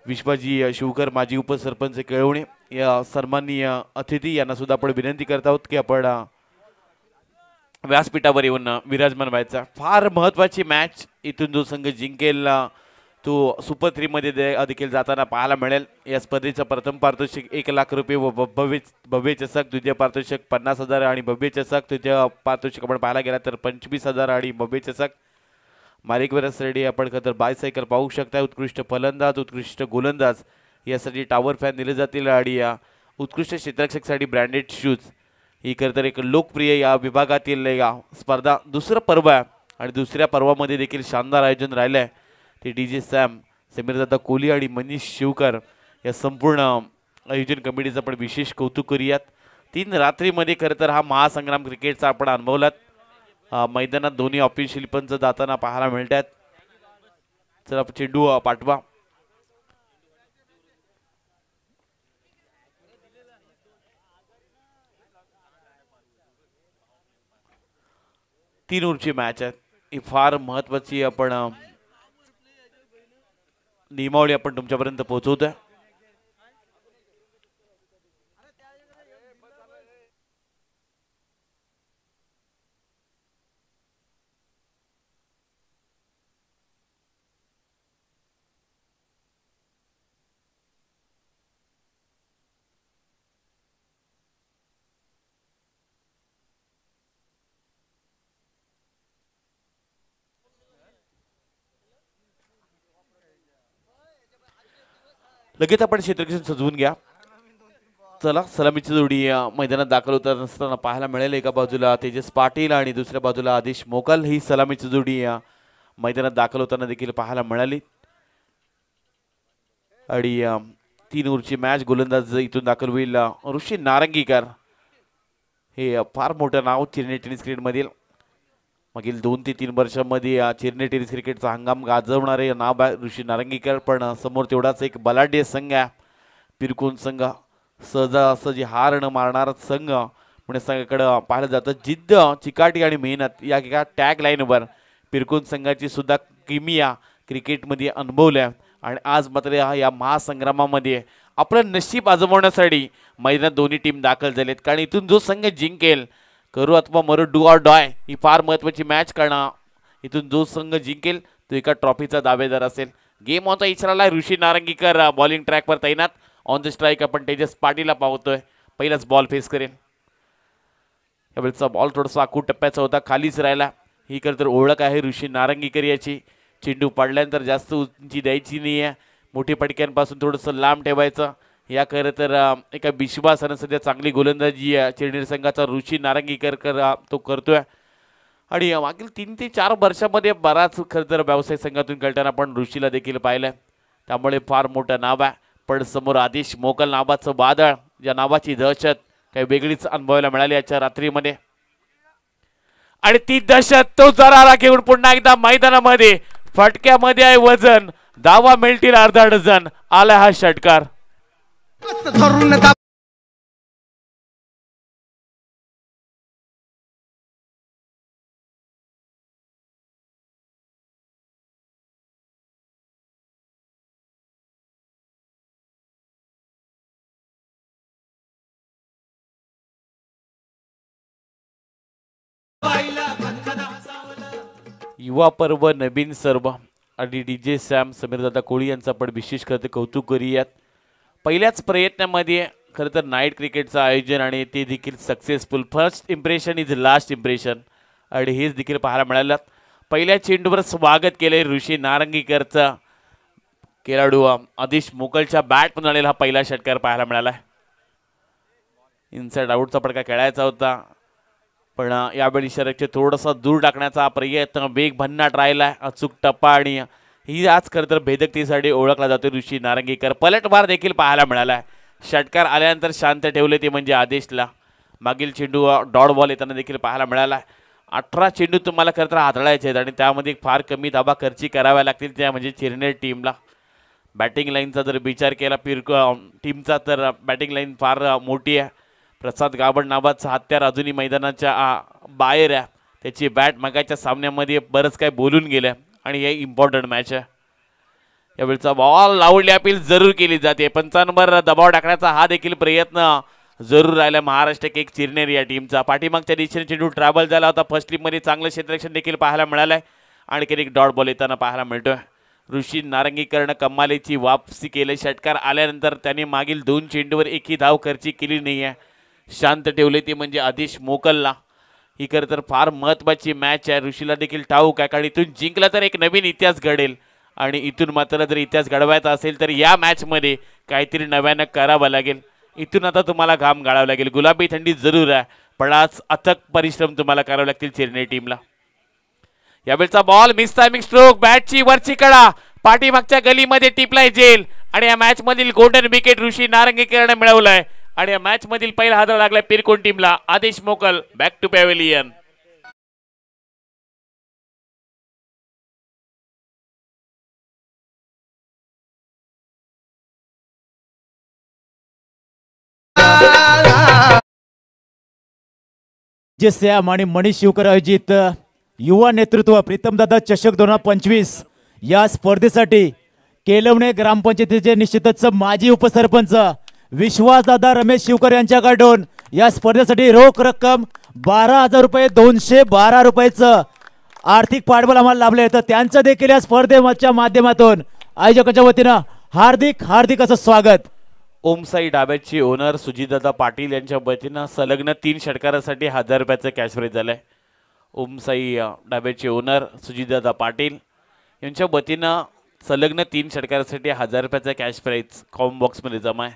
विश्वाजी शिवकर माजी उपसरपंच केळवणे या सन्माननीय अतिथी यांना सुद्धा आपण विनंती करत आहोत की आपण व्यासपीठावर येऊन विराजमान व्हायचा। फार महत्त्वाची मॅच, इथून जो संघ जिंकेल तो सुपर 3 मध्ये देखील जाताना पाहायला मिळेल। या स्पर्धेचं प्रथम पारितोषिक 1 लाख रुपये व भव्य चषक, द्वितीय पारितोषिक 50,000 आणि भव्य चषक, तृतीय पारितोषिक आपण पाहायला गेला तर 25,000 आणि भव्य चषक। मालिकवरसाठी आपण खतर बायसायकल पाहू शकता। उत्कृष्ट फलंदाज, उत्कृष्ट गोलंदाज यासाठी टॉवर फॅन दिले जातील आणि उत्कृष्ट क्षेत्ररक्षकसाठी ब्रँडेड शूज ही खरतर एक लोकप्रिय या विभागातील या स्पर्धा दुसरं पर्व आहे आणि दुसऱ्या पर्वामध्ये देखील शानदार आयोजन राहिले आहे। ते डीजे सॅम, समीरदादा कोहली आणि मनीष शिवकर या संपूर्ण आयोजन कमिटीचं आपण विशेष कौतुक करूयात। 3 रात्रीमध्ये खरतर हा महासंग्राम क्रिकेटचा आपण अनुभवलात। मैदानात दोन्ही ऑफिशियल पंच जाताना पाहायला मिळतात। चला चेंडू पाठवा। तीन ओव्हरची मॅच आहे, ही फार महत्त्वाची आपण नियमावली आपण तुमच्यापर्यंत पोहोचवतोय। लगेच आपण क्षेत्ररक्षण सजवून घ्या। चला सलामीची जोडी मैदानात दाखल होत असताना पाहायला मिळेल। एका बाजूला तेजस पाटील आणि दुसऱ्या बाजूला आदेश मोकल ही सलामीची जोडी मैदानात दाखल होताना देखील पाहायला मिळाली। आणि 3 ओव्हरची मॅच, गोलंदाज इथून दाखल होईल ऋषी नारंगीकर। हे फार मोठं नाव चिरने टेनिस क्रिकेटमधील, मागील 2 ते 3 वर्षांमध्ये चिरने टेनिस क्रिकेटचा हंगाम गाजवणारे नाव आहे ऋषी नारंगीकर। पण समोर तेवढाच एक बलाढ्य संघ आहे, पिरकोन संघ, सहजासहजी हार न मारणारा संघ पुणे संघाकडे पाहिलं जातं। जिद्द, चिकाटी आणि मेहनत या एका टॅग लाईनवर पिरकोन संघाची सुद्धा किमिया क्रिकेटमध्ये अनुभवल्या आणि आज मात्र या महासंग्रामामध्ये आपलं नशीब आजमावण्यासाठी मैदानात दोन्ही टीम दाखल झालेत। कारण इथून जो संघ जिंकेल, करू अथवा मरू, डू ऑर डाय ही फार महत्त्वाची मॅच करणार। इथून जो संघ जिंकेल तो एका ट्रॉफीचा दावेदार असेल। गेम ऑनचा इशारा ऋषी नारंगीकर बॉलिंग ट्रॅकवर तैनात। ऑन द स्ट्राईक आपण तेजस पाटीलला पाहतोय, पहिलाच बॉल फेस करेल। यावेळेचा बॉल थोडासा आखूड टप्प्याचा होता, खालीच राहिला। ही खरं तर ओळख आहे ऋषी नारंगीकर याची। चेंडू पडल्यानंतर जास्त उंची द्यायची नाही आहे, मोठी फटक्यांपासून थोडंसं लांब ठेवायचं। या खरं तर एका विश्वासानं सध्या चांगली गोलंदाजी चिरनेर संघाचा ऋषी नारंगीकर तो करतोय। आणि मागील 3 ते 4 वर्षामध्ये बराच खरं तर व्यावसायिक संघातून खेळताना आपण ऋषीला देखील पाहिलंय, त्यामुळे फार मोठं नाव आहे। पण समोर आदेश मोकल नावाचं वादळ, ज्या नावाची दहशत काही वेगळीच अनुभवायला मिळाली आजच्या रात्रीमध्ये। आणि ती दहशत तो जरारा घेऊन पुन्हा एकदा मैदानामध्ये, फटक्यामध्ये आहे वजन, धावा मिळतील अर्धा डझन, आला हा षटकार। युवा पर्व, नवीन सर्व आणि डीजे सॅम, समीरदादा कोहली यांचा आपण विशेष करते कौतुक करूयात। पहिल्याच प्रयत्नामध्ये खरं तर नाईट क्रिकेटचं आयोजन आणि ते देखील successful. First impression is last impression आणि हेच देखील पाहायला मिळालं। पहिल्या चेंडूवर स्वागत केले ऋषी नारंगीकरचा, खेळाडू आदेश मोकलच्या बॅटमधून आलेला हा पहिला षटकार पाहायला मिळाला। इनसाइड आउटचा पडका खेळायचा होता, पण यावेळी शरकचे थोडासा दूर टाकण्याचा प्रयत्न, वेग भन्नाट राहिला, अचूक टप्पा आणि ही आज खरं तर भेदकतेसाठी ओळखला जातो ऋषी नारंगीकर। पलटवार देखील पाहायला मिळाला। षटकार आल्यानंतर शांत ठेवले ते म्हणजे आदेशला। मागील चेंडू डॉट बॉल येताना देखील पाहायला मिळाला। 18 चेंडू तुम्हाला खरं तर हाताळायचे आहेत आणि त्यामध्ये फार कमी धाबा खर्ची कराव्या लागतील, त्या म्हणजे चिरनेर टीमला। बॅटिंग लाईनचा जर विचार केला टीमचा तर बॅटिंग लाईन फार मोठी आहे। प्रसाद गाबड नावाचा हत्यार अजूनही मैदानाच्या बाहेर आहे, त्याची बॅट मगाच्या सामन्यामध्ये बरंच काय बोलून गेलं आणि हे इम्पॉर्टंट मॅच आहे। यावेळचा बॉल आवडली अपील जरूर केली जाते. पंचांवर दबाव टाकण्याचा हा देखील प्रयत्न जरूर राहिला महाराष्ट्र केक चिरनेर या टीमचा. पाठीमागच्या दिशेने चेंडू ट्रॅव्हल झाला होता. फर्स्ट टीममध्ये चांगलं क्षेत्ररक्षण देखील पाहायला मिळालंय. आणखी एक डॉट बॉल येताना पाहायला मिळतोय. ऋषी नारंगीकरनं कमालीची वापसी केली. षटकार आल्यानंतर त्याने मागील 2 चेंडूवर एकही धाव खर्ची केली नाही आहे. शांत ठेवले ती म्हणजे आदेश मोकलला. ही खरं तर फार महत्त्वाची मॅच आहे. ऋषीला देखील ठाऊक आहे, कारण इथून जिंकला तर एक नवीन इतिहास घडेल आणि इथून मात्र जर इतिहास घडवायचा असेल तर या मॅचमध्ये काहीतरी नव्यानं करावं लागेल. इथून आता तुम्हाला घाम गाळावं लागेल. गुलाबी थंडी जरूर आहे, पण आज अथक परिश्रम तुम्हाला करावे लागतील चिरनेर टीमला. यावेळचा बॉल मिस टायमिंग स्ट्रोक, बॅटची वरची कडा पाठीमागच्या गलीमध्ये टिपलाय जेल आणि या मॅच मधील गोल्डन विकेट ऋषी नारंगीकरनं मिळवलाय आणि या मॅच मधील पहिला हादरा लागलाय पिरकोन टीमला. आदेश मोकल बॅक टू पॅव्हेलियन. जे सॅम आणि मनीष शिवकर आयोजित युवा नेतृत्व प्रीतमदादा चषक 2025 या स्पर्धेसाठी केलवणे ग्रामपंचायतीचे निश्चितच माजी उपसरपंच विश्वासदादा रमेश शिवकर यांच्याकडून या स्पर्धेसाठी रोख रक्कम 12,000 रुपये 212 रुपयाचं आर्थिक पाठबळ आम्हाला लाभले. तर त्यांचं देखील या स्पर्धेच्या माध्यमातून आयोजकांच्या वतीनं हार्दिक हार्दिक असं स्वागत. ओमसाई डाब्याचे ओनर सुजितदादा पाटील यांच्या वतीनं सलग्न 3 षटकारासाठी 1000 रुपयाचं कॅश प्राईज झालंय. ओमसाई डाब्याचे ओनर सुजितदादा पाटील यांच्या वतीनं सलग्न 3 षटकारासाठी 1000 रुपयाचा कॅश प्राईज कॉम बॉक्समध्ये जमा आहे.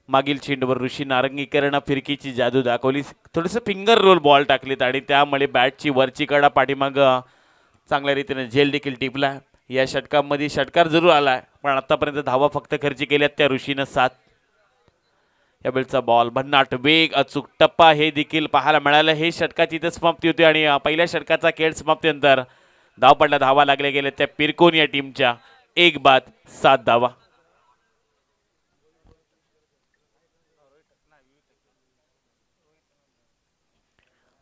मागील चेंडूवर ऋषी नारंगीकरनं फिरकीची जादू दाखवली. थोडंसं फिंगर रोल बॉल टाकलीत आणि त्यामुळे बॅटची वरची कडा पाठीमाग चांगल्या रीतीने झेल देखील टिपला. या षटकामध्ये षटकार जरूर आलाय, पण आतापर्यंत धावा फक्त खर्ची केल्यात त्या ऋषीनं 7. यावेळचा बॉल भन्नाट वेग अचूक टप्पा हे देखील पाहायला मिळालं. हे षटकाची इथे समाप्ती होती आणि पहिल्या षटकाचा खेळ समाप्तीनंतर धावपडला धावा लागल्या गेल्या त्या पिरकोन या टीमच्या. 1 बाद 7 धावा.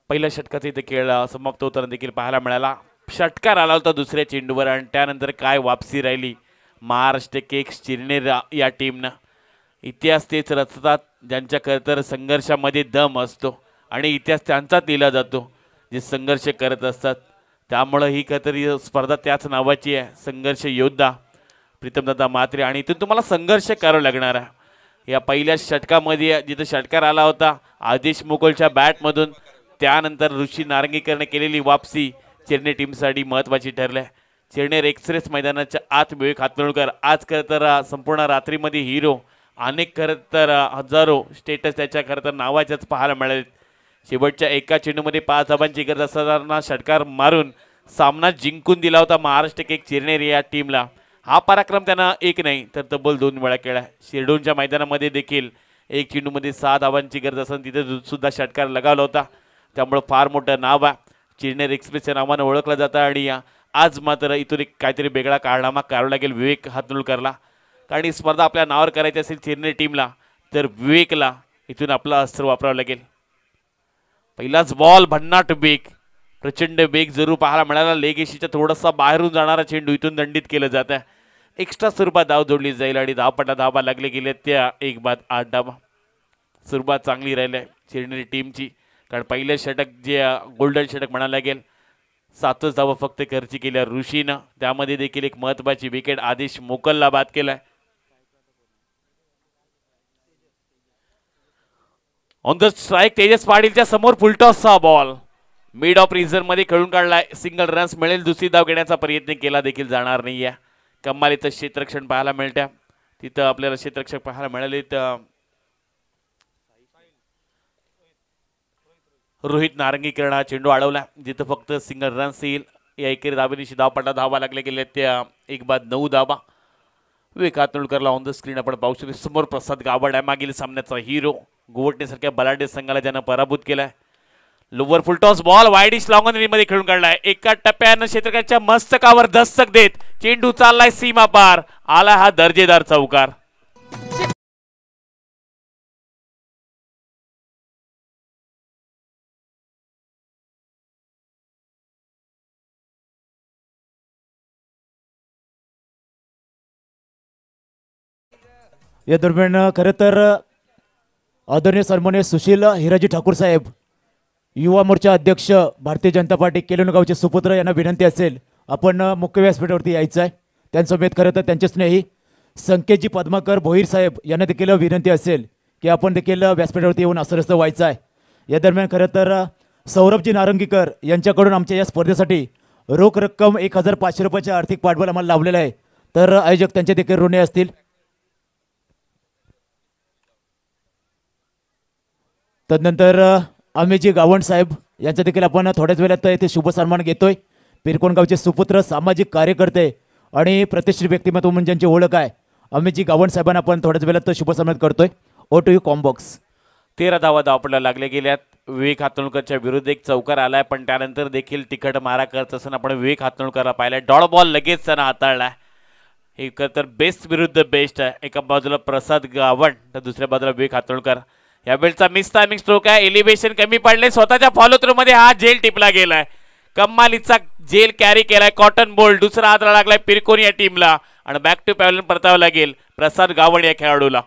पहिल्या षटकाचा इथे खेळ समाप्त होताना देखील पाहायला मिळाला. षटकार आला होता दुसऱ्या चेंडूवर आणि त्यानंतर काय वापसी राहिली महाराष्ट्र केक्स चिरनेर या टीमनं. इतिहास तेच रचतात ज्यांच्या खरं संघर्षामध्ये दम असतो आणि इतिहास त्यांचाच लिहिला जातो जे संघर्ष करत असतात. त्यामुळं ही खरंतरी स्पर्धा त्याच नावाची आहे, संघर्ष योद्धा प्रीतमदादा म्हात्रे. आणि इथून तुम्हाला संघर्ष करावा लागणार आहे. या पहिल्या षटकामध्ये जिथं षटकार आला होता आदेश मोकलच्या बॅटमधून, त्यानंतर ऋषी नारंगीकरने केलेली वापसी चिरनेर टीमसाठी महत्त्वाची ठरली. चिरनेर एक्सप्रेस मैदानाच्या आत विवेक हातनोळकर आज खरं तर संपूर्ण रात्रीमध्ये हिरो, अनेक खरं तर हजारो स्टेटस त्याच्या खरं तर नावाच्याच पाहायला मिळाले. शेवटच्या एका चेंडूमध्ये 5 धावांची गरज असताना षटकार मारून सामना जिंकून दिला होता महाराष्ट्र केक चिरनेर या टीमला. हा पराक्रम त्यांना एक नाही तर तब्बल 2 वेळा केला. शिरडोनच्या मैदानामध्ये देखील एक चेंडूमध्ये 6 धावांची गरज असताना तिथे सुद्धा षटकार लगावला होता. त्यामुळे फार मोठं नाव आहे, चिरनेर एक्सप्रेसच्या नावानं ओळखलं जातं. आणि आज मात्र इथून एक काहीतरी वेगळा कारनामा करावा लागेल विवेक हातनोळकरला. कारण ही स्पर्धा आपल्या नावावर करायची असेल चिरनेर टीमला तर विवेकला इथून आपलं अस्त्र वापरावं लागेल. पहिलाच बॉल भन्नाट वेग, प्रचंड वेग जरूर पाहायला मिळाला. लेग एशीच्या थोडासा बाहेरून जाणारा चेंडू इथून दंडित केलं जात आहे. एक्स्ट्रा स्वरूपात धाव जोडली जाईल आणि धावपटा धावा लागले गेले त्या 1 बाद 8 धावा. सुरुवात चांगली राहिली आहे चिरनेर टीमची, कारण पहिलं षटक जे गोल्डन षटक म्हणायला लागेल 7च धावा फक्त खर्ची केल्या ऋषीनं. त्यामध्ये देखील एक महत्त्वाची विकेट आदेश मोकलला बाद केलाय. ऑन द स्ट्राईक तेजस पाटीलच्या समोर फुलटॉसचा बॉल मिड ऑफ रिझर्व मध्ये खेळून काढलाय. सिंगल रन्स मिळेल, दुसरी धाव घेण्याचा प्रयत्न केला देखील जाणार नाही आहे. कमालीचं क्षेत्ररक्षण पाहायला मिळत्या तिथं आपल्याला क्षेत्ररक्षक पाहायला मिळाले. तर रोहित नारंगीकरण हा चेंडू अडवला जिथं फक्त सिंगल रन्स येईल. या एकेरी धावेनिशी धावपटा धावा लागल्या गेल्या त्या 1 बाद 9 धावा. विवेक हातनोळकरला ऑन द स्क्रीन आपण पाहू शकतो. समोर प्रसाद गावड आहे, मागील सामन्याचा हिरो. गोवटणेसारख्या बलाढ्य संघाला ज्यानं पराभूत केलाय. Lower full toss ball widish long मध्ये खेळून काढलाय. एका टप्प्यानं क्षेत्रकाच्या मस्तकावर दस्तक देत चेंडू चाललाय सीमा पार. आला हा दर्जेदार चौकार. या दरम्यान खरं तर आदरणीय सन्माननीय सुशील हिराजी ठाकूर साहेब, युवा मोर्चा अध्यक्ष, भारतीय जनता पार्टी केलनगावचे सुपुत्र, यांना विनंती असेल आपण मुख्य व्यासपीठावरती यायचं आहे. त्यांसमेत खरं तर त्यांचे स्नेही संकेतजी पद्माकर भोईर साहेब यांना देखील विनंती असेल की आपण देखील व्यासपीठावरती येऊन असरस्त व्हायचं आहे. या दरम्यान खरं तर सौरभजी नारंगीकर यांच्याकडून आमच्या या स्पर्धेसाठी रोख रक्कम 1500 रुपयाचा आर्थिक पाठबळ आम्हाला लावलेला आहे. तर आयोजक त्यांचे देखील ऋणी असतील. तदनंतर अमेजी गावंड साहेब यांचा देखील आपण थोड्याच वेळात येथे शुभ सन्मान घेतोय. पिरकोणगावचे सुपुत्र, सामाजिक कार्यकर्ते आणि प्रतिष्ठित व्यक्तिमत्व म्हणून ज्यांची ओळख आहे, अमेजी गावंड साहेबांना आपण थोड्याच वेळात शुभ सन्मान करतोय. O two you combox. 13 धावा धावपडला लागले गेल्यात. विवेक हातोळकरच्या विरुद्ध एक चौकार आलाय, पण त्यानंतर देखील तिखट मारा करत असताना आपण विवेक हातोळकरला पाहिलाय. डॉट बॉल लगेच त्यानं हाताळलाय. हे तर बेस्ट विरुद्ध बेस्ट आहे. एका बाजूला प्रसाद गावंड तर दुसऱ्या बाजूला विवेक हातोळकर. या वेळचा मिस टायमिंग स्ट्रोक आहे. एलिव्हेशन कमी पडले. स्वतःच्या फॉलो थ्रू मध्ये हा जेल टिपला गेलाय. कम्मालीचा जेल कॅरी केलाय. कॉटन बोल्ट दुसरा हात लागलाय पिरकोन या टीमला आणि बॅक टू पॅव्हलियन परतावं लागेल प्रसाद गावंड या खेळाडूला.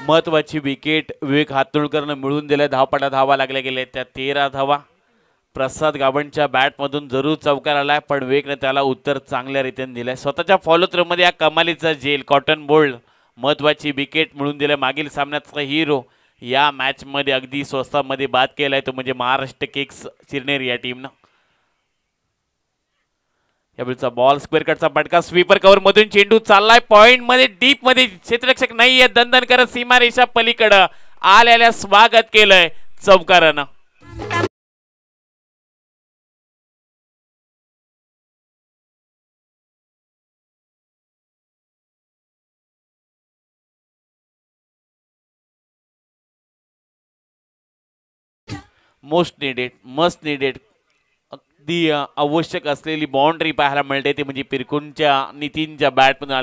महत्वाची विकेट विवेक हातोळकरनं मिळवून दिल्या. धावपटा धावा लागल्या गेल्या त्या 13 धावा. प्रसाद गावंडच्या बॅटमधून जरूर चौकार आलाय, पण विवेकने त्याला उत्तर चांगल्या रीतीने दिलंय. स्वतःच्या फॉलो थ्रू मध्ये या कमालीचा जेल कॉटन बोल्ड महत्वाची विकेट मिळवून दिल्या. मागील सामन्याचा हिरो या मॅच मध्ये अगदी स्वस्तामध्ये बाद केलाय तो म्हणजे महाराष्ट्र किक्स चिरनेर या टीमनं. यावेळचा बॉल स्क्वेअर कटचा फटका स्वीपर कव्हर मधून चेंडू चाललाय पॉइंट मध्ये डीप मध्ये. क्षेत्ररक्षक नाहीये. दंदन करत सीमारेषा पलीकडं आल्याला स्वागत केलंय चौकारानं. मोस्ट निडेड मस्ट निडेड अगदी आवश्यक असलेली बाउंड्री पाहायला मिळते ती म्हणजे पिरकुनच्या नितीनच्या बॅटमधून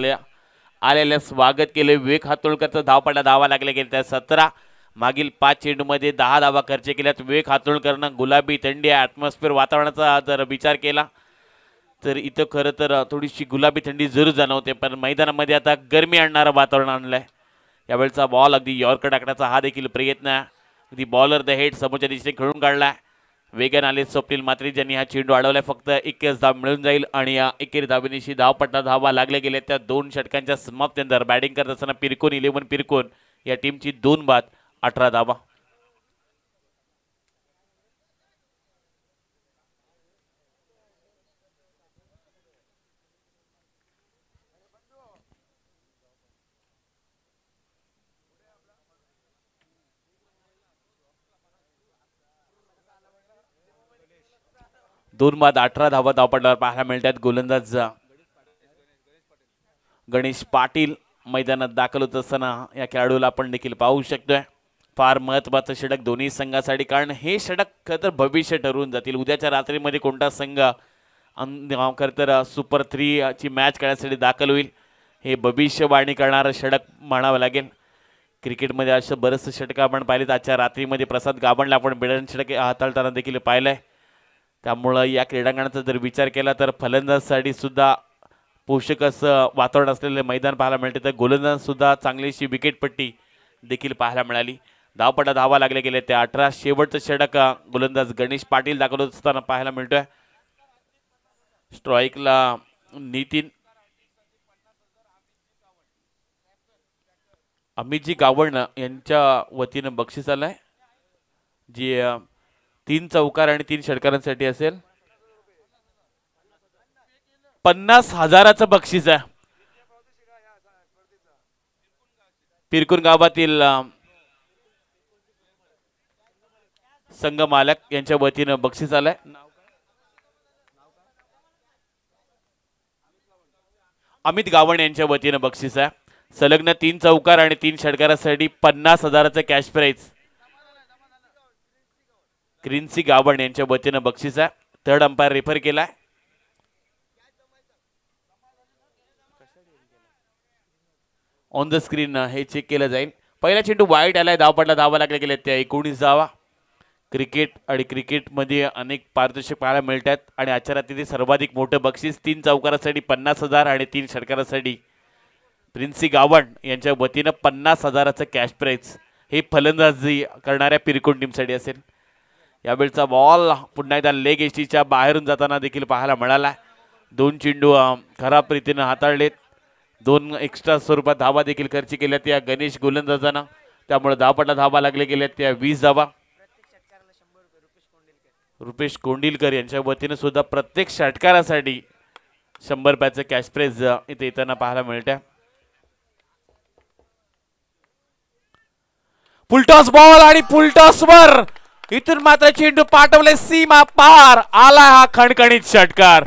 आलेल्या स्वागत केले. विवेक हातोळकरचा धावपटा धावा लागले गेले त्या 17. मागील 5 चेंडूमध्ये 10 धावा खर्च केल्यात. विवेक हातोळकरनं गुलाबी थंडी ॲटमॉस्फिअर वातावरणाचा जर विचार केला तर इथं खरं तर थोडीशी गुलाबी थंडी जरूर जाणवते, पण मैदानामध्ये आता गरमी आणणारं वातावरण आणलंय. यावेळचा बॉल अगदी यॉर्कर टाकण्याचा हा देखील प्रयत्न आहे. अगदी बॉलर द हेड समोरच्या दिशेने खेळून काढलाय. वेगन आले स्वप्नील मात्री ज्यांनी हा चेंडू अडवलाय. फक्त 21 धाव मिळून जाईल आणि या 21 धावेनिशी धावपट्टा धावा लागले गेले त्या 2 षटकांच्या समाप्तीनंतर बॅटिंग करत असताना पिरकोन 11 पिरकोन या टीमची 2 बाद 18 धावा. दोन बाद 18 धावा धावपट्ट्यावर पाहायला मिळतात. गोलंदाज गणेश पाटील मैदानात दाखल होत असताना या खेळाडूला आपण देखील पाहू शकतोय. फार महत्वाचं षटक दोन्ही संघासाठी, कारण हे षटक खरं तर भविष्य ठरवून जातील. उद्याच्या रात्रीमध्ये कोणता संघ खरं तर सुपर 3 ची मॅच खेळण्यासाठी दाखल होईल हे भविष्यवाणी करणारं षटक म्हणावं लागेल. क्रिकेटमध्ये असं बरंचसं षटक आपण पाहिलेत. आजच्या रात्रीमध्ये प्रसाद गावंडला आपण बिडन षटक हाताळताना देखील पाहिलंय. त्यामुळं या क्रीडांगणाचा जर विचार केला तर फलंदाजसाठी सुद्धा पोषक असं वातावरण असलेले मैदान पाहायला मिळते. तर गोलंदाज सुद्धा चांगलीशी विकेटपट्टी देखील पाहायला मिळाली. धावपटा धावा लागले गेले ते 18. शेवटचं षटक गोलंदाज गणेश पाटील दाखल होत असताना पाहायला मिळतोय. स्ट्राईकला नितीन अमितजी गावंड यांच्या वतीनं बक्षीस आलंय जी 3 चौकार आणि 3 षटकारांसाठी असेल. 50,000चं बक्षीस आहे. पिरकुन गावातील संघ मालक यांच्या वतीनं बक्षीस आलंय. अमित गावण यांच्या वतीनं बक्षीस आहे. सलग्न 3 चौकार आणि 3 षटकारासाठी 50,000चं कॅश प्राइज क्रिन्सी गावण यांच्या वतीनं बक्षीस आहे. थर्ड अंपायर रेफर केलाय. ऑन द स्क्रीन हे चेक केलं जाईल. पहिला चेंडू वाईट आलाय. धावपटला धावा लागले गेले त्या 19 धावा. क्रिकेट आणि क्रिकेटमध्ये अनेक पारितोषिक पाहायला मिळतात आणि आजच्या रात्री सर्वाधिक मोठं बक्षीस 3 चौकारासाठी 50,000 आणि 3 षटकारासाठी प्रिन्सी गावण यांच्या वतीनं 50,000चं कॅश प्राइज हे फलंदाजी करणाऱ्या पिरकोण टीमसाठी असेल. यावेळचा बॉल पुन्हा एकदा लेग एस्टीच्या बाहेरून जाताना देखील पाहायला मिळाला. 2 चेंडू खराब रीतीनं हाताळलेत. 2 एक्स्ट्रा स्वरूपात धावा देखील खर्च केल्या त्या गणेश गोलंदाजांना. त्यामुळे धावपटला धावा लागले गेल्या त्या 20 धावा. रुपेश कोंडिलकर यांच्या वतीने सुद्धा प्रत्येक षटकारासाठी 100 रुपयाचं कॅश प्राइज इथे येताना पाहायला मिळते. फुलटॉस बॉल आणि फुलटॉसवर इथून मात्र चेंडू पाठवले सीमा पार. आला हा खणखणीत षटकार.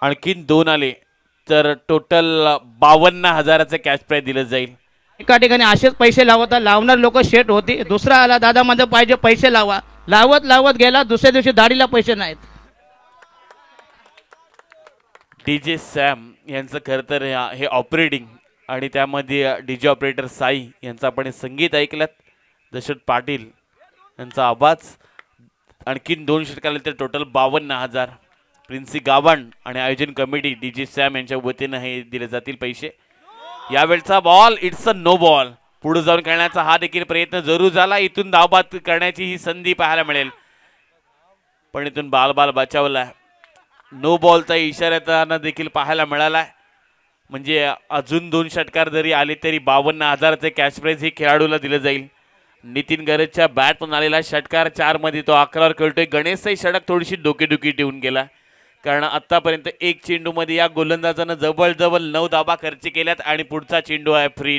आणखीन 2 आले तर टोटल 52,000चं कॅश प्राइज दिलं जाईल. एका ठिकाणी असेच पैसे लावता लावणार लोक शेट होती. दुसरा आला दादा माझं पाहिजे पैसे लावा. लावत लावत गेला. दुसऱ्या दिवशी दाढीला पैसे नाहीत. डीजे सॅम यांचं खरं तर हे ऑपरेटिंग आणि त्यामध्ये डीजे ऑपरेटर साई यांचं आपण संगीत ऐकलं. दशरथ पाटील यांचा आवाज. आणखीन 2 षटकाला तर टोटल 52,000. प्रिन्सी गावण आणि आयोजन कमिटी डीजे सॅम यांच्या वतीनं हे दिले जातील पैसे. यावेळचा ball it's a no ball. पुढे जाऊन खेळण्याचा हा देखील प्रयत्न जरूर झाला. इथून धावबाद करण्याची ही संधी पाहायला मिळेल पण इथून बाल बचावला. नो बॉलचा इशारा देखील पाहायला मिळाला. म्हणजे अजून 2 षटकार जरी आले तरी 52,000चे कॅश प्राइज हे खेळाडूला दिलं जाईल. नितीन गरजच्या बॅटमधून आलेला षटकार 4 मध्ये तो 11वर खेळतोय. गणेशचाही षटक थोडीशी डोकेदुखी ठेवून गेला कारण आतापर्यंत 1 चेंडूमध्ये या गोलंदाजानं जवळजवळ 9 धावा खर्च केल्यात आणि पुढचा चेंडू आहे फ्री.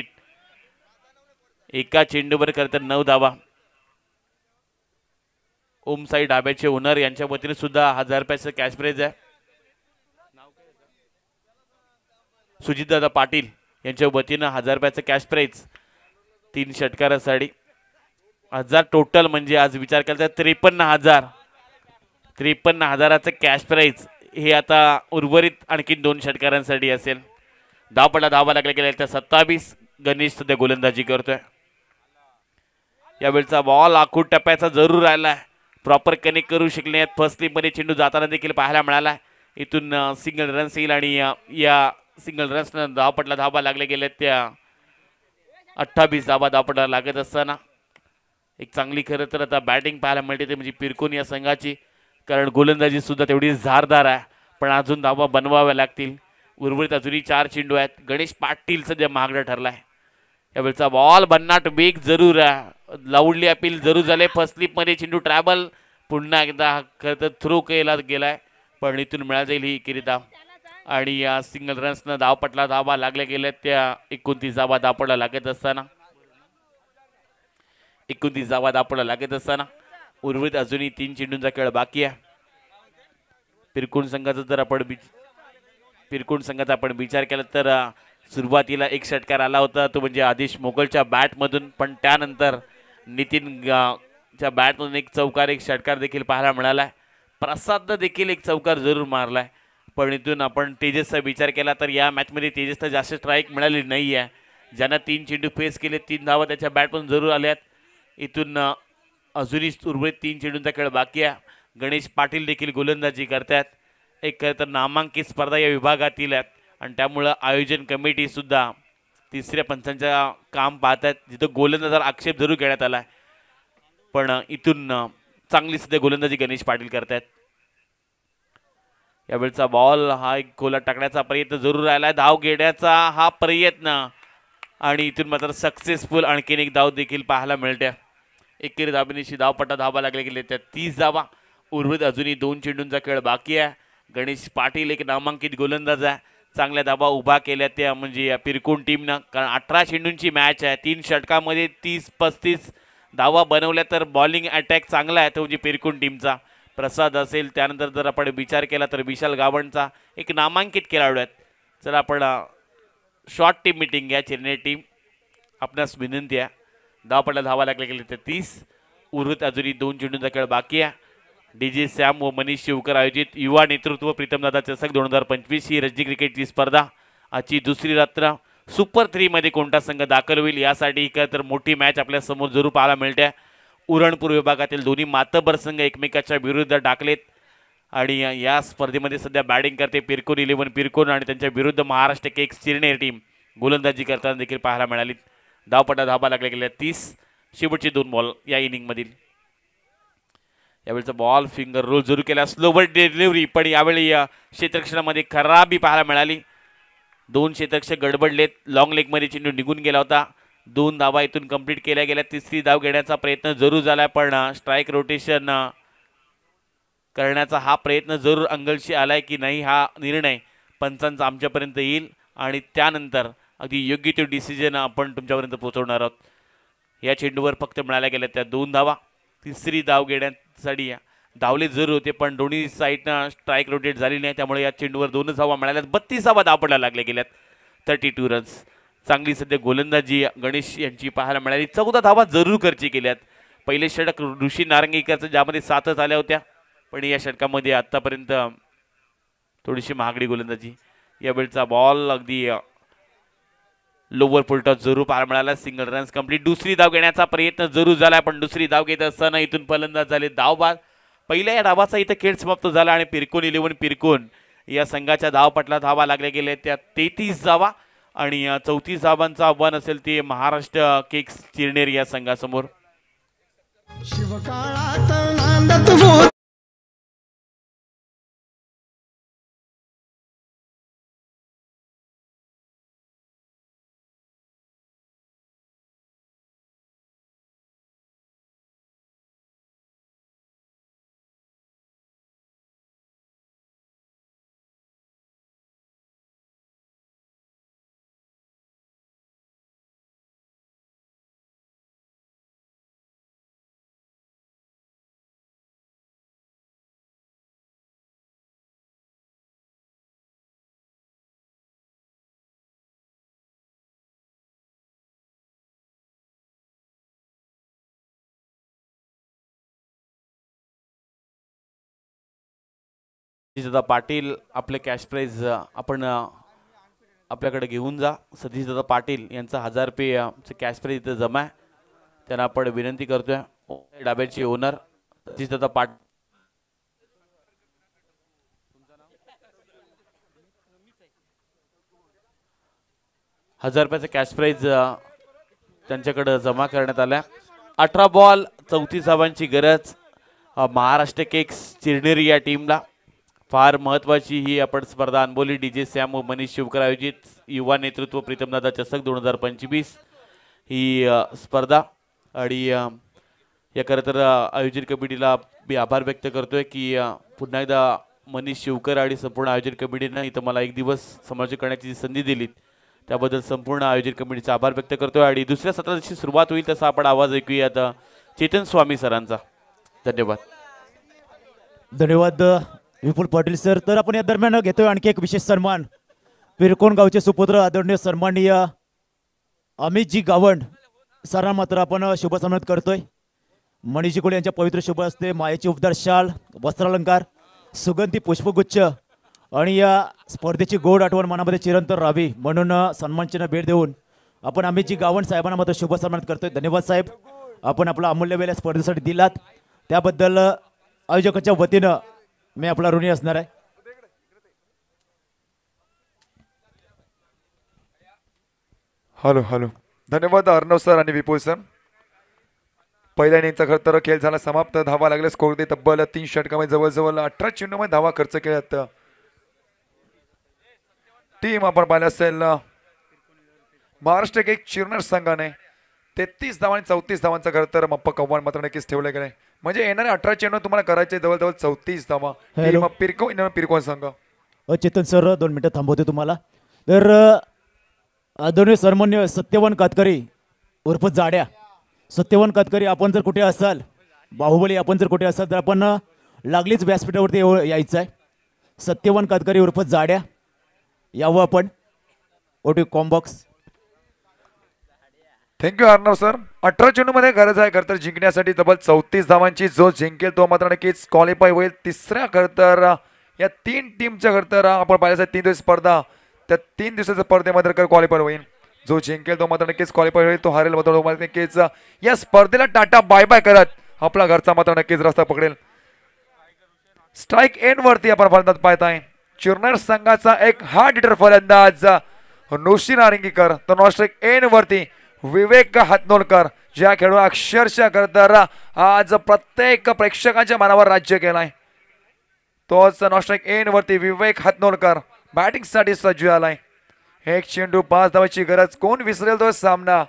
एका चेंडूवर करतात 9 धावा. ओमसाई डाब्याचे ओनर यांच्या वतीने सुद्धा 1000 रुपयाचं कॅश प्राइज आहे. सुजितदादा पाटील यांच्या वतीनं 1000 रुपयाचं कॅश प्राइज 3 षटकारासाठी 1000 टोटल. म्हणजे आज विचार केला तर 53,000चं कॅश प्राइज हे आता उर्वरित आणखीन 2 षटकारांसाठी असेल. धावपटला धावा लागल्या गेल्या तर 27. गणेश सध्या गोलंदाजी करतोय. यावेळचा बॉल आखूड टप्प्याचा जरूर राहिला. प्रॉपर कनेक्ट करू शकले. फर्स्ट स्लिपमध्ये चेंडू जाताना देखील पाहायला मिळाला. इथून सिंगल रन्स येईल आणि या सिंगल रन्सनं धावपटला धावा लागल्या गेल्या त्या 28 धावा धावपटला लागत असताना एक चांगली खरं तर आता बॅटिंग पाहायला मिळते ते म्हणजे पिरकोन या संघाची. कारण गोलंदाजी सुद्धा तेवढी धारदार आहे पण अजून धावा बनवाव्या लागतील. उर्वरित अजूनही 4 चेंडू आहेत. गणेश पाटील सध्या महागडा ठरलाय. यावेळचा बॉल भन्नाट वेग जरूर आहे. लाऊडली अपील जरूर झाले. फर्स्ट स्लिपमध्ये चेंडू ट्रॅव्हल पुन्हा एकदा खरं तर थ्रो केला गेलाय पण इथून मिळाला जाईल ही किरीता. आणि या सिंगल रन्सनं धावपटला धावा लागल्या गेल्या त्या 29 धावा धावपटला लागत असताना 29 धावा धावपटला लागत असताना उर्वरित अजूनही 3 चेंडूंचा खेळ बाकी आहे. पिरकोण संघाचा आपण विचार केला तर सुरुवातीला 1 षटकार आला होता तो म्हणजे आदेश मोगलच्या बॅटमधून. पण त्यानंतर नितीन च्या बॅटमधून 1 चौकार 1 षटकार देखील पाहायला मिळालाय. प्रसादनं देखील 1 चौकार जरूर मारलाय. पण इथून आपण तेजसचा विचार केला तर या मॅचमध्ये तेजसला जास्त स्ट्राईक मिळाली नाही आहे. ज्यांना 3 चेंडू फेस केले 3 धावा त्याच्या बॅटमधून जरूर आल्यात. इथून अजूनही उर्वरित 3 चेंडूंचा खेळ बाकी आहे. गणेश पाटील देखील गोलंदाजी करतात. एक खरं तर नामांकित स्पर्धा या विभागातील आहेत आणि त्यामुळं आयोजन कमिटी सुद्धा 3ऱ्या पंचांचं काम पाहतात जिथं गोलंदाजाला आक्षेप जरूर घेण्यात आला पण इथून चांगली सध्या गोलंदाजी गणेश पाटील करतात. यावेळचा बॉल हा एक गोला टाकण्याचा प्रयत्न जरूर राहिला. धाव घेण्याचा हा प्रयत्न आणि इथून मात्र सक्सेसफुल आणखीन 1 धाव देखील पाहायला मिळते. एकेरी धाबेनिशी धावपट्टा धावा लागले गेले त्या 30 धावा. उर्वरित अजूनही 2 चेंडूंचा खेळ बाकी आहे. गणेश पाटील एक नामांकित गोलंदाज आहे, चांगल्या धाबा उभा केल्या त्या म्हणजे या पिरकोन टीमनं, कारण 18 चेंडूंची मॅच आहे, 3 षटकामध्ये 30-35 धावा बनवल्या तर बॉलिंग अटॅक चांगला आहे तो म्हणजे पिरकोन टीमचा. प्रसाद असेल, त्यानंतर जर आपण विचार केला तर विशाल गावणचा एक नामांकित खेळाडू आहेत. चला आपण शॉर्ट टीम मिटिंग घ्या. चेन्नई टीम आपणास विनंती आहे, धावपट्ला धावा लागल्या गेले तर 30, उर्वरित अजूनही 2 चेंडूंचा खेळ बाकी आहे. डीजे सॅम व मनीष शिवकर आयोजित युवा नेतृत्व प्रीतमदादा चषक 2025 ही रणजी क्रिकेटची स्पर्धा. आजची दुसरी रात्र सुपर 3 मध्ये कोणता संघ दाखल होईल यासाठी तर मोठी मॅच आपल्या समोर जरूर पाहायला मिळते. उरणपूर विभागातील दोन्ही मातबर संघ एकमेकाच्या विरुद्ध टाकलेत आणि या स्पर्धेमध्ये सध्या बॅटिंग करते पिरकोन 11 पिरकोन आणि त्यांच्या विरुद्ध महाराष्ट्र केक्स चिरनेर टीम गोलंदाजी करताना देखील पाहायला मिळाली. धावपट्टा धाबा लागल्या गेल्या 30, शेवटचे 2 बॉल या इनिंगमधील. यावेळेचा बॉल फिंगर रोल जरूर केला, स्लोवर डिलिव्हरी, पण यावेळी क्षेत्ररक्षणामध्ये खराबी पाहायला मिळाली. 2 क्षेत्ररक्षक गडबडलेत, लॉंग लेगमध्ये चेंडू निघून गेला होता. 2 धावा इथून कंप्लीट केल्या गेल्या. तिसरी धाव घेण्याचा प्रयत्न जरूर झाला, पण स्ट्राईक रोटेशन करण्याचा हा प्रयत्न जरूर अंगलशी आलाय की नाही हा निर्णय पंचांचा आमच्यापर्यंत येईल आणि त्यानंतर अगदी योग्य तो डिसिजन आपण तुमच्यापर्यंत पोहोचवणार आहोत. या चेंडूवर फक्त मिळाल्या गेल्या त्या 2 धावा. तिसरी धाव घेण्यासाठी धावले जरूर होते, पण दोन्ही साईडनं स्ट्राईक रोटेट झाली नाही, त्यामुळे या चेंडूवर 2 धावा मिळाल्यात. 32वा धावपट्टा लागल्या गेल्यात, 32 रन्स. चांगली सध्या गोलंदाजी गणेश यांची पाहायला मिळाली. 14 धावा जरूर खर्ची केल्यात. पहिले षटक ऋषी नारंगीकरचं ज्यामध्ये 7च आल्या होत्या, पण या षटकामध्ये आतापर्यंत थोडीशी महागडी गोलंदाजी. यावेळचा बॉल अगदी लोवर फुलटॉस जरूर पाहायला मिळाला. Single runs complete. दुसरी धाव घेण्याचा प्रयत्न जरूर झाला, पण दुसरी धाव घेत असताना इथून फलंदाज झाले धावबाद. पहिल्या या डावाचा इथं खेळ समाप्त झाला आणि पिरकोन 11 पिरकोन या संघाच्या धावपटला धावा लागल्या गेल्या त्या 33 धावा आणि 34 धावांचं आव्हान असेल ते महाराष्ट्र केक्स चिरनेर या संघासमोर. सतीशदादा पाटील आपले कॅश प्राइज आपण आपल्याकडे घेऊन जा. सतीशदादा पाटील यांचा 1000 रुपये कॅश प्राइज इथं जमा आहे, त्यांना आपण विनंती करतोय. डाब्याचे ओनर सतीशदादा पाटील. हजार रुपयाचा कॅश प्राइज त्यांच्याकडे जमा करण्यात आल्या. 18 बॉल 34 धावांची गरज महाराष्ट्र केक्स चिरनेर या टीमला. फार महत्त्वाची ही आपण स्पर्धा अनबोली डीजे सॅम व मनीष शिवकर आयोजित युवा नेतृत्व प्रीतमदादा चषक 2025 ही स्पर्धा. आणि या खरं तर आयोजन कमिटीला मी आभार व्यक्त करतोय की पुन्हा एकदा मनीष शिवकर आणि संपूर्ण आयोजन कमिटीनं इथं मला एक दिवस समालोचन करण्याची संधी दिली, त्याबद्दल संपूर्ण आयोजन कमिटीचा आभार व्यक्त करतोय. आणि दुसऱ्या सत्राची सुरुवात होईल तसा आपण आवाज ऐकूयात चेतन स्वामी सरांचा. धन्यवाद. धन्यवाद विपुल पाटील सर. तर आपण या दरम्यान घेतोय आणखी एक विशेष सन्मान. पिरकोन गावचे सुपुत्र आदरणीय सन्माननीय अमितजी गावंड सरांना मात्र आपण शुभ सन्मान करतोय. मनीषजी कोळे यांच्या पवित्र शुभ हस्ते मायेची उपदार शाल, वस्त्रालंकार, सुगंधी पुष्पगुच्छ आणि या स्पर्धेची गोड आठवण मनामध्ये चिरंतन राहावी म्हणून सन्मानचिन्ह भेट देऊन आपण अमितजी गावंड साहेबांना मात्र शुभ सन्मान करतोय. धन्यवाद साहेब, आपण आपला अमूल्य वेळ स्पर्धेसाठी दिलात त्याबद्दल आयोजकाच्या वतीनं मी आपला ऋणी असणार आहे. Hello hello. धन्यवाद अर्णव सर आणि विपुल सर. पहिल्या इनिंगचा खरं तर खेळ झाला समाप्त. धावा लागले स्कोर दे तब्बल 3 षटकामध्ये जवळजवळ 18 चेंडूमध्ये धावा खर्च केल्यात. टीम आपण पाहिलं असेल महाराष्ट्र एक चिरनेर संघाने 33 धावा आणि 34 धावांचा खरं तर मप्पा कव्वान मात्र नक्कीच ठेवले गेले. म्हणजे येणारे 18 चेंडू तुम्हाला करायचे जवळजवळ 34 धावा. हॅलो. पिरकोन संघ. चेतन सर 2 मिनिटं थांबवते तुम्हाला. तर आदरणीय सन्मान्य सत्यवान कातकरी उर्फ जाड्या, सत्यवान कातकरी आपण जर कुठे असाल, बाहुबली आपण जर कुठे असाल तर आपण लागलीच व्यासपीठावरती यायचं आहे. सत्यवान कातकरी उर्फ जाड्या यावं आपण. ओटी कॉम्बॉक्स. Thank you Arnav sir. 18 चेंडू मध्ये गरज आहे खरं तर जिंकण्यासाठी तब्बल 34 धावांची. जो जिंकेल तो मात्र नक्कीच क्वालिफाय होईल. तिसऱ्या खरं तर या 3 टीमच्या खरं तर आपण पाहिलं 3 दिवस स्पर्धा, त्या 3 दिवसाच्या स्पर्धेमध्ये क्वालिफाय होईल. जो जिंकेल तो मात्र नक्कीच क्वालिफाय होईल. तो हारेल मात्र नक्कीच या स्पर्धेला टाटा बाय बाय करत आपला घरचा मात्र नक्कीच रस्ता पकडेल. स्ट्राईक एंड वरती आपण फलंदाज पाहताय. चिरनेर संघाचा एक हार्ड हिटर फलंदाज नुशी नारंगीकर. तो नॉन स्ट्राईक एंड वरती विवेक हातनोलकर, ज्या खेळू अक्षरशः करतर आज प्रत्येक प्रेक्षकांच्या मनावर राज्य केलाय. तोच नॉन स्ट्राईक एंड वरती विवेक हातनोलकर बॅटिंग साठी सज्ज झालाय. एक चेंडू 5 धावाची गरज. कोण विसरेल तो सामना.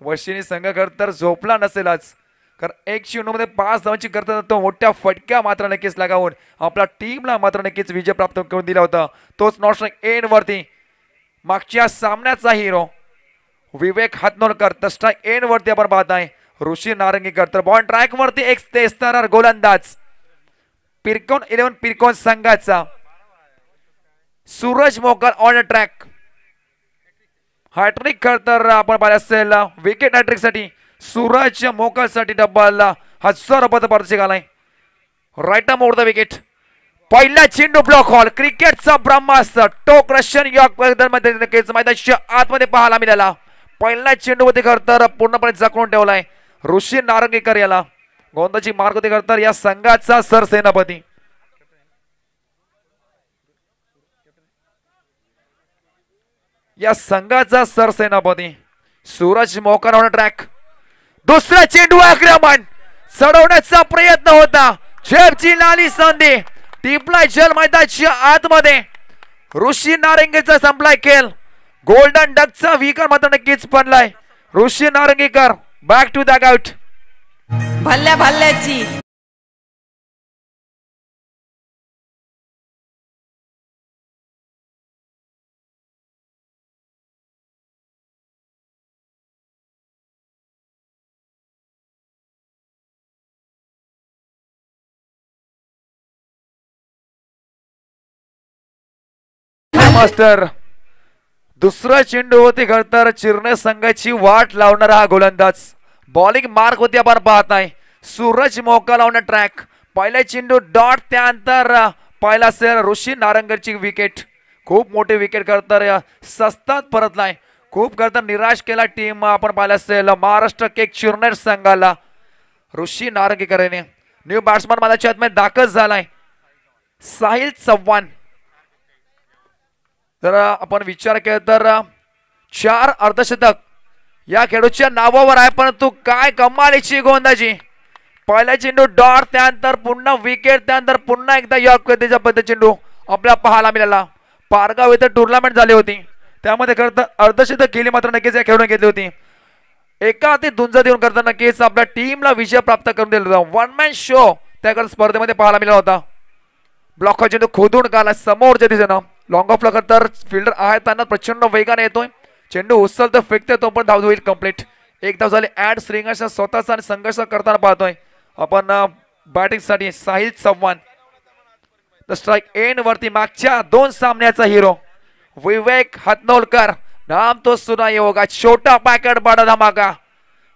वशिनी संघ तर झोपला नसेलच, कारण एक चेंडू मध्ये 5 धावांची करता तो मोठ्या फटक्या मात्र नक्कीच लगावून आपल्या टीमला मात्र नक्कीच विजय प्राप्त करून दिला होता. तोच नॉन स्ट्राईक एंड वरती मागच्या सामन्याचा हिरो विवेक हातनोलकर. तर स्ट्राईक एंड वरती आपण पाहताय ऋषी नारंगीकर. तर बॉल ट्रॅक वरती एक तेस्तार गोलंदाज पिरकोन 11 पिरकोन संघाचा Suraj Mokar on track. Hat trick तर आपण पाहिलं असेल विकेट हॅट्रिक साठी सूरज मोकर साठी डब्बल 1000 रुपयाचा पारितोषिक आलाय. Right mode the wicket. पहिला चेंडू ब्लॉक हॉल. क्रिकेटचा ब्रह्मास्त्र टोक रशियन यॉर्क मध्ये नक्कीच मैदानाच्या आतमध्ये पाहायला मिळाला. पहिला चेंडू मध्ये तर पूर्णपणे जखडून ठेवलाय ऋषी नारंगीकर याला. गोंदाची मार्ग होते तर या संघाचा सरसेनापती. या संघाचा सरसेनापती सूरज मोकर ऑन ट्रॅक. दुसरा चेंडू आक्रमण चढवण्याचा प्रयत्न होता. झेपची लाली संधी टिपलाय जल मैदानाच्या आतमध्ये. ऋषी नारंगीचा संपलाय खेळ. गोल्डन डकचा विकेट मात्र नक्कीच पडलाय. Rishi Narangikar back to the out. भल्ल्या भल्ल्याची मास्टर. दुसरा चेंडू होते तर चिरनेर संघाची वाट लावणारा हा गोलंदाज. बॉलिंग मार्क होती आपण पाहत आहे सूरज मोकर ऑन ट्रॅक. पहिला चेंडू डॉट, त्यानंतर पहिला असेल ऋषी नारंगीकरची विकेट. खूप मोठी विकेट करतर सस्तात परतलाय. खूप करता निराश केला टीम आपण पाहिलं असेल महाराष्ट्र केक चिरनेर संघाला. ऋषी नारंगीकर याने न्यू बॅट्समन माझ्या आतमध्ये दाखल झालाय साहिल चव्हाण. जर आपण विचार केला तर 4 अर्धशतक या खेळाडूच्या नावावर आहे, परंतु काय कमालीची गोंदाजी. पहिला चेंडू डॉट, त्यानंतर पुन्हा विकेट, त्यानंतर पुन्हा एकदा यॉर्क गतीचा पद्धत चेंडू आपल्याला पाहायला मिळाला. पारगाव इथं टुर्नामेंट झाली होती, त्यामध्ये करता अर्धशतक केली मात्र नक्कीच या खेळून घेतली होती. एका हाती दुंजा देऊन करता नक्कीच आपल्या टीमला विजय प्राप्त करून दिला होता. वन मॅन शो त्या स्पर्धेमध्ये पाहायला मिळाला होता. ब्लॉक चेंडू खोदून काढला समोरच्या दिशेनं. लॉंग ऑफ ला तर फिल्डर आहे त्यांना प्रचंड वेगाने येतोय. चेंडू उचलतो फेकते तो पण धाव होईल कंप्लीट. एक धाव झाली ऍड. श्रींगाचा स्वतःचा आणि संघर्ष करताना पाहतोय आपण बॅटिंग साठी Sahil Chavan. The strike end वरती मागच्या 2 सामन्याचा हिरो विवेक हातनोलकर. नाम तो सुना होगा. छोटा पॅकेट बडा धमाका.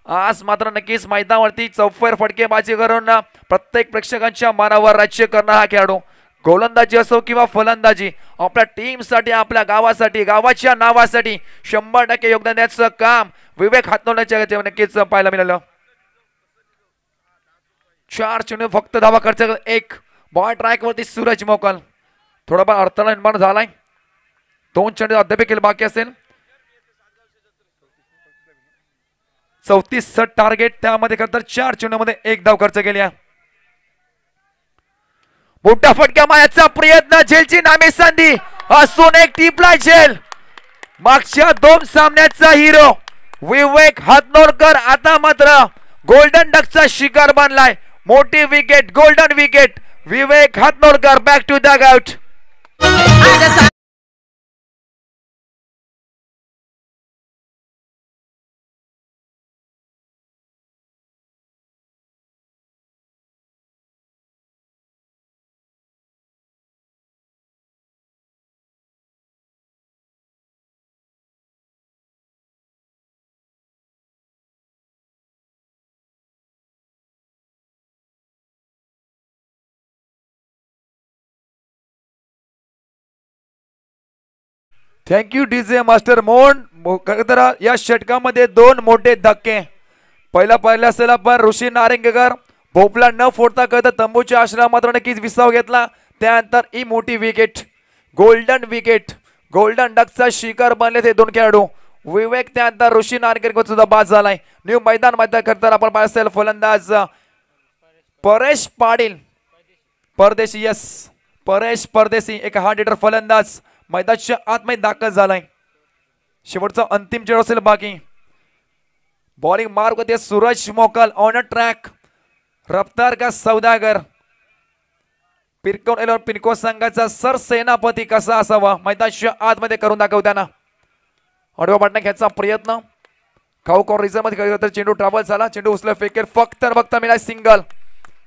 आज मात्र नक्कीच मैदानावरती चौफेर फटकेबाजी करून प्रत्येक प्रेक्षकांच्या मनावर राज्य करणारा हा खेळाडू. गोलंदाजी असो किंवा फलंदाजी आपल्या टीमसाठी, आपल्या गावासाठी, गावाच्या नावासाठी 100% योगदान द्यायचं काम विवेक हातनोलच्या नक्कीच पाहायला मिळालं. 4 चेंडू फक्त धावा खर्च. एक बॉल ट्रॅक वरती सूरज मोकल. थोडाफार अडथळा निर्माण झालाय. 2 चेंडू अद्याप केले बाकी असेल. 34 टार्गेट, त्यामध्ये खरं तर 4 चेंडूमध्ये 1 धाव खर्च केली. मोठा फटका मारण्याचा प्रयत्न. झेलची नामे संधी असून एक टिपला झेल. मागच्या 2 सामन्याचा हिरो विवेक हातनोलकर आता मात्र गोल्डन डकचा शिकार बनलाय. मोठी wicket, golden wicket. Vivek Hatnodkar back to the out. Thank you DJ master Mohan. या षटकामध्ये 2 मोठे धक्के. पहिला असेल पण ऋषी नारंगेकर भोपला न फोडता करता तंबूच्या आश्रया मात्र नक्कीच विसाव घेतला. त्यानंतर ही मोठी विकेट, गोल्डन विकेट, गोल्डन डकचा शिकार बनले ते 2 खेळाडू. विवेक त्यानंतर ऋषी नारंगेकर सुद्धा बाद झालाय. न्यू मैदान मध्ये करता आपण पाहिलं असेल फलंदाज परेश पाटील परदेशी. यस, परेश परदेशी एक हार्ड हिटर फलंदाज मैदानाच्या आतमध्ये दाखल झालाय. शेवटचा अंतिम चेंडू असेल बाकी. बॉलिंग मार्क होते सूरज मोकल ऑन अ ट्रॅक. रफ्तार का सौदागर. पिरको संघाचा सरसेनापती कसा असावा मैदानाच्या आतमध्ये करून दाखवताना अडवा पाटणा घ्यायचा प्रयत्न. खाऊकॉर रिझर्व मध्ये चेंडू ट्रॅव्हल झाला. चेंडू उचल फेकेल फक्त मिळाला सिंगल.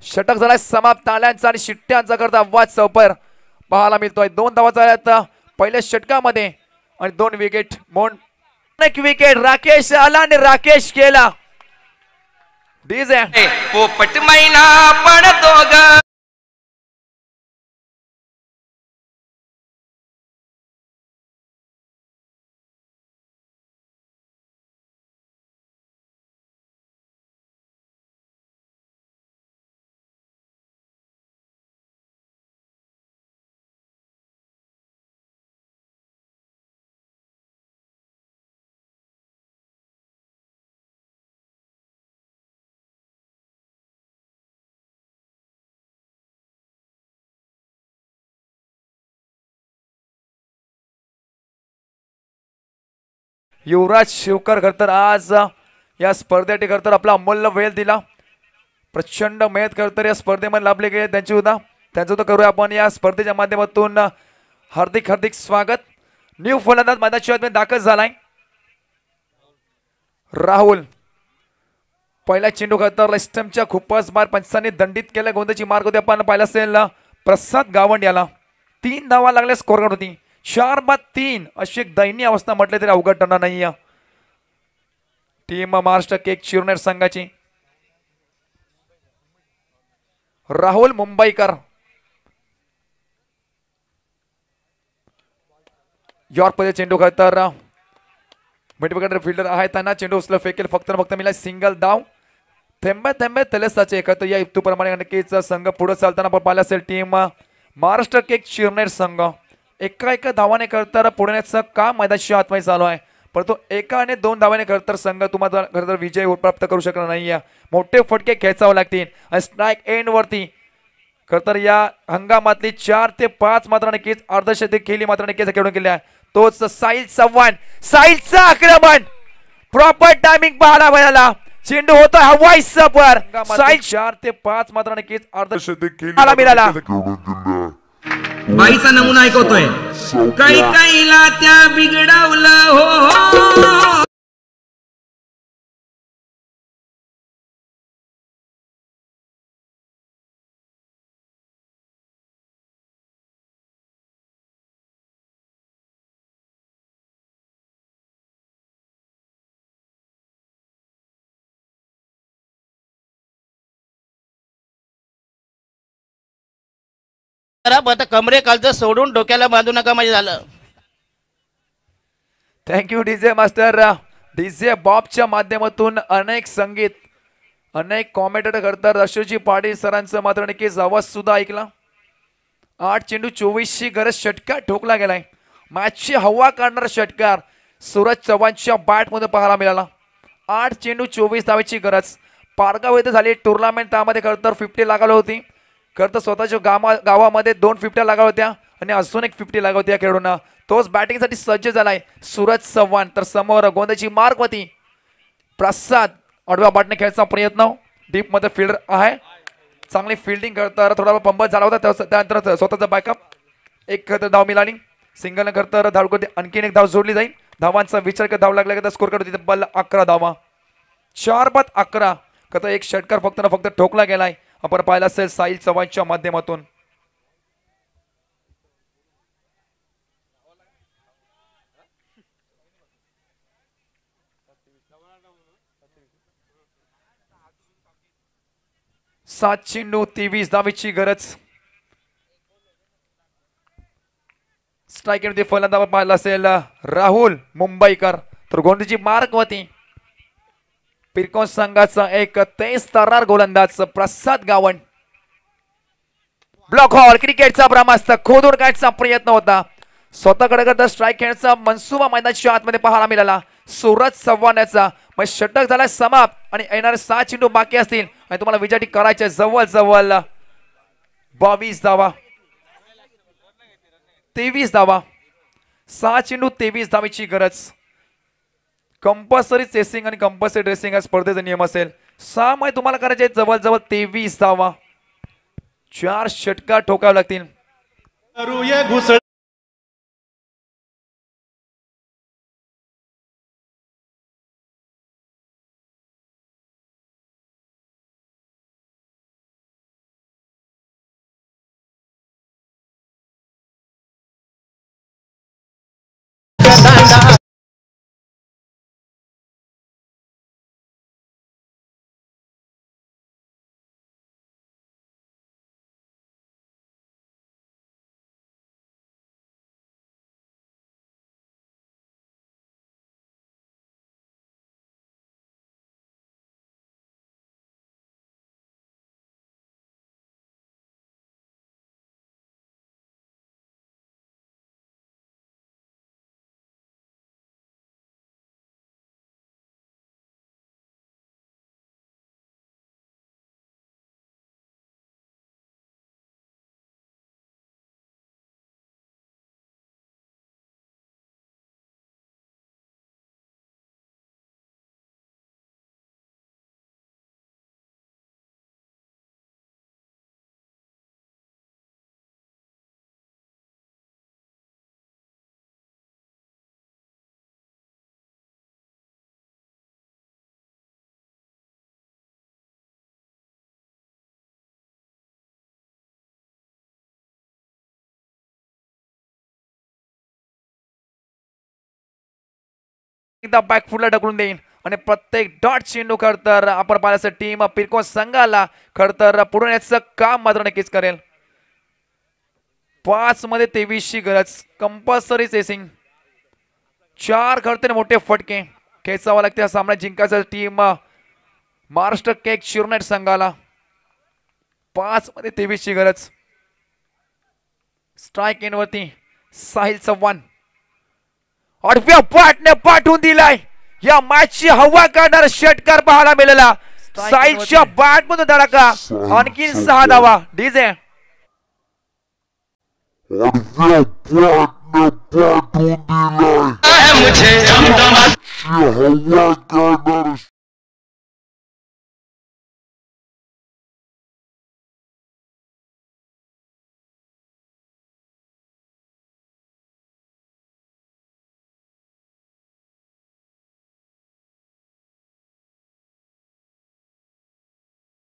षटक झाला समाप्त. ताल्यांचा आणि शिट्ट्यांचा करता वाद चौपर पाहायला मिळतोय. 2 धावा झाल्या पहिल्या षटकामध्ये आणि 2 विकेट. एक विकेट राकेश आला आणि राकेश केला. डीजे पोपट मैना पडतो ग. युवराज शिवकर खरतर आज या स्पर्धेसाठी खरतर आपला अमूल्य वेळ दिला. प्रचंड मेहनत खरतर या स्पर्धेमध्ये लाभले गेले. त्यांचं करूया आपण या स्पर्धेच्या माध्यमातून हार्दिक स्वागत. न्यू फलंदाज मैदानात दाखल झालाय. राहुल पहिला चेंडू खरतर स्टंपच्या खूपच बार पंचांनी दंडित केल्या. गोंधळची मार्ग होते आपण पाहिलं असेल प्रसाद गावंड याला. 3 धावा लागल्या स्कोर करत होती. 4-3 अशी एक दयनीय अवस्था म्हटले तरी अवघड ठरणार नाही. टीम महाराष्ट्र केक चिरनेर संघाची. राहुल मुंबईकर यॉर्कमध्ये चेंडू खरतर मिडविकेटर फिल्डर आहे. त्यांना चेंडू उचल फेकेल फक्त मिळाला सिंगल धाव. थेंबे तलसाचे एकत्र या युक्तीप्रमाणे नक्कीच संघ पुढे चालताना आपण पाहिलं असेल. टीम महाराष्ट्र केक चिरनेर संघ एका धावाने खरतर पुढे येण्याचं काम मैदानाच्या आतमध्ये चालू आहे. परंतु 1 आणि 2 धावाने खरतर संघ तुम्हाला खरतर विजय प्राप्त करू शकणार नाही. मोठे फटके खेचावे लागतील. स्ट्राईक एंड वरती खरतर या हंगामातली 4 ते 5 मात्र नक्कीच अर्धशतक खेळली मात्र नक्कीच खेळून केली आहे. तोच साहिल चव्हाण. साहिलचं आक्रमण प्रॉपर टायमिंग पाहायला मिळाला. चेंडू होता हवाई सपर. साहिल 4 ते 5 मात्र नक्कीच अर्धशतक खेळायला मिळाला. बाईचा नमुना ऐकवतोय. कैला त्या बिघडवलं हो. आता कमरे कालचं सोडून डोक्याला बांधू नका म्हणजे झालं. Thank you DJ master. डीजे बॉबच्या माध्यमातून अनेक संगीत अनेक कॉमेंटेटर करतात. अशोकजी पाटील सरांचं मात्र नक्कीच आवाज सुद्धा ऐकला. 8 चेंडू 24ची गरज षटकार ठोकला गेलाय. मॅचची हवा काढणारा षटकार सूरज चव्हाणच्या बॅटमध्ये पाहायला मिळाला. 8 चेंडू 24 धावेची गरज. पारगाव येथे झाली टुर्नामेंट. त्यामध्ये खरतर 50 लागली होती. खरतर स्वतःच्या गावामध्ये 2 50 लागल्या होत्या आणि अजून एक 50 लागल्या होत्या खेळून. तोच बॅटिंगसाठी सज्ज झालाय सूरज चव्हाण. तर समोर गोंधळची मार्क होती प्रसाद. आडव्या बाटने खेळायचा प्रयत्न. डीप मध्ये फिल्डर आहे. चांगली फिल्डिंग करतात, थोडा पंबत झाला होता त्यानंतर स्वतःचा बॅकअप एक धाव मिळाली. सिंगल करता धावकडे आणखीन एक धाव जोडली जाईल. धावांचा विचार कर धाव लागला तर स्कोर करतो बल 11 धावा. 4-11 करता एक षटकार फक्त ठोकला गेलाय. आपण पाहिला असेल साहिल चव्हाणच्या माध्यमातून. सात चेंडू 23 धावेची गरज. स्ट्राईक मध्ये फलंदाज पाहिला असेल राहुल मुंबईकर. तर गोंधीची मार्कवती पिरकोन संघाचा एक तेज तर्रार गोलंदाज प्रसाद गावण. ब्लॉक हॉल क्रिकेटचा ब्रह्मास्त्र खोदून काढण्याचा प्रयत्न होता. स्वतःकडे करता स्ट्राईक खेळण्याचा मनसुबा मैदानाच्या आतमध्ये पाहायला मिळाला. सूरज चव्हाणाचा मग षटक झाला समाप्त आणि येणारे 6 चेंडू बाकी असतील आणि तुम्हाला विजयाटी करायचे जवळ 22 धावा 23 धावा. 6 चेंडू 23 धावेची गरज. कंपल्सरी चेसिंग आणि कंपल्सरी ड्रेसिंग हा स्पर्धेचा नियम असेल. 6 मध्ये तुम्हाला करायचे जवळ 23 धावा. 4 षटकार ठोकावे लागतील. एकदा बॅकफुटला ढकलून देईन आणि प्रत्येक डॉट चेंडू खरतर आपण पाहिलं टीम पिरकोन संघाला खरतर पुढे याचं काम मात्र नक्कीच करेल. 5 मध्ये 23 ची गरज. Compulsory chasing. 4 खरतर मोठे फटके खेचावा लागते. हा सामना जिंकायचा टीम महाराष्ट्र केक शिवनेट संघाला. 5 मध्ये 23 ची गरज. स्ट्राईक इन वरती साहिल चव्हाण 8व्या पाठने पाठवून दिलाय. या मॅचची हवा काढणार षटकार पाहायला मिळाला. साहिलच्या बॅट मधून धडाका. आणखी 6 धावा. डीजे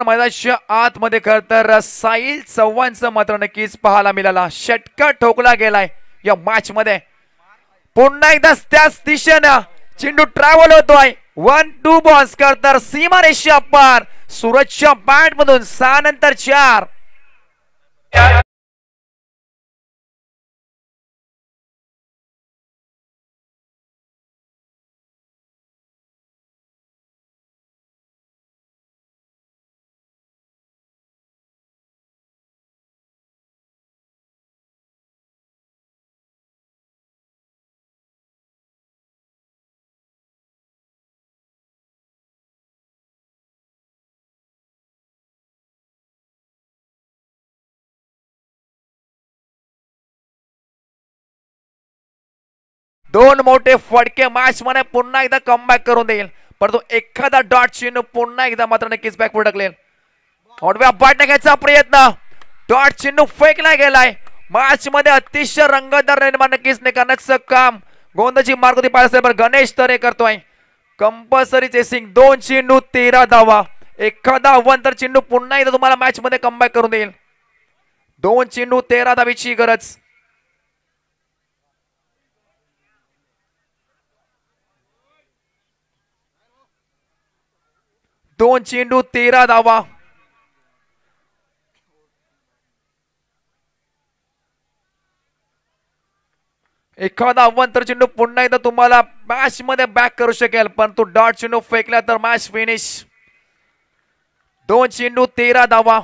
मैदानाच्या आतमध्ये खरतर साहिल चव्हाणचं मात्र नक्कीच पाहायला मिळाला. षटकार ठोकला गेलाय या मॅच मध्ये. पुन्हा एकदा त्याच दिशेनं चेंडू ट्रॅव्हल होतोय. 1-2 बॉल्स खरतर सीमारेषा पार. सूरजच्या बॅट मधून 6 नंतर 4. दोन मोठे फटके मॅच मध्ये पुन्हा एकदा कमबॅक करून देईल. परंतु एखादा डॉट चेंडू पुन्हा एकदा मात्र नक्कीच बॅकवर ढकलेल. ऑडव्या बाट टाकायचा प्रयत्न, डॉट चेंडू फेकला गेलाय. मॅच मध्ये अतिशय रंगतदार निर्माण नक्कीच नाही करण्याचं काम गोंदाची मार्गवती पाळसाहेब गणेश तरे करतोय. कंपल्सरी चेसिंग, 2 चेंडू 13 धावा. एखादा आव्हान तर चेंडू पुन्हा एकदा तुम्हाला मॅच मध्ये कमबॅक करून देईल. 2 चेंडू 13 धावेची गरज. दोन चेंडू 13 धावा. एखादा आव्हान तर चेंडू पुन्हा एकदा तुम्हाला मॅच मध्ये बॅक करू शकेल, परंतु डॉट चेंडू फेकला तर मॅच फिनिश. 2 चेंडू 13 धावा.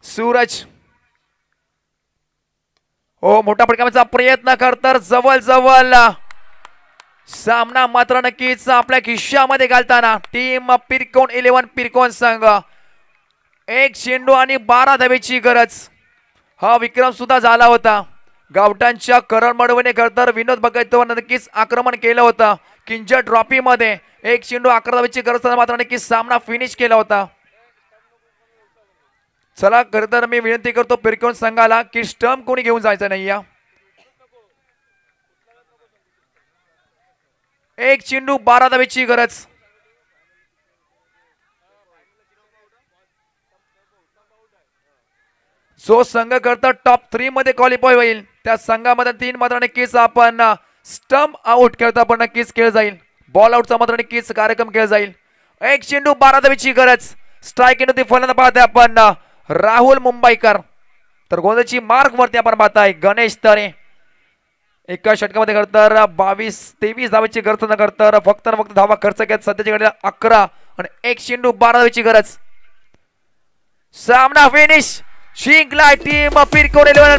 सूरज मोठा फटकाचा प्रयत्न करतात, जवळ जवळ सामना मात्र नक्कीच आपल्या खिशामध्ये घालताना टीम पिरकोन 11 पिरकोन संघ. 1 चेंडू आणि 12 धावेची गरज. हा विक्रम सुद्धा झाला होता गावठाणच्या करण मडवणे करतर विनोद भगतवर नक्कीच आक्रमण केलं होतं किंजर ट्रॉफी मध्ये. 1 चेंडू 11 धावेची गरज मात्र नक्कीच सामना फिनिश केला होता. चला खरं तर मी विनंती करतो पिरकोन संघाला की स्टंप कोणी घेऊन जायचं नाही. 1 चेंडू 12 धावेची गरज. जो संघ करता टॉप 3 मध्ये क्वालिफाय होईल त्या संघामध्ये 3 मात्र नक्कीच आपण स्टंप आउट करता पण नक्कीच खेळ जाईल. बॉल आउटचा मात्र नक्कीच कार्यक्रम केला जाईल. 1 चेंडू 12 धावेची गरज. स्ट्राईक इन फलंदाज पाहते आपण राहुल मुंबईकर, तर गोंदाची मार्क वरती आपण पाहताय गणेश तरे. एका षटकामध्ये करतर 22-23 धावेची गरज न करतर फक्त धावा खर्च घेत सध्याच्या घडीला 11 आणि 1 चेंडू 12 धावेची गरज. सामना फिनिश. जिंकला टीम पिरकोन 11.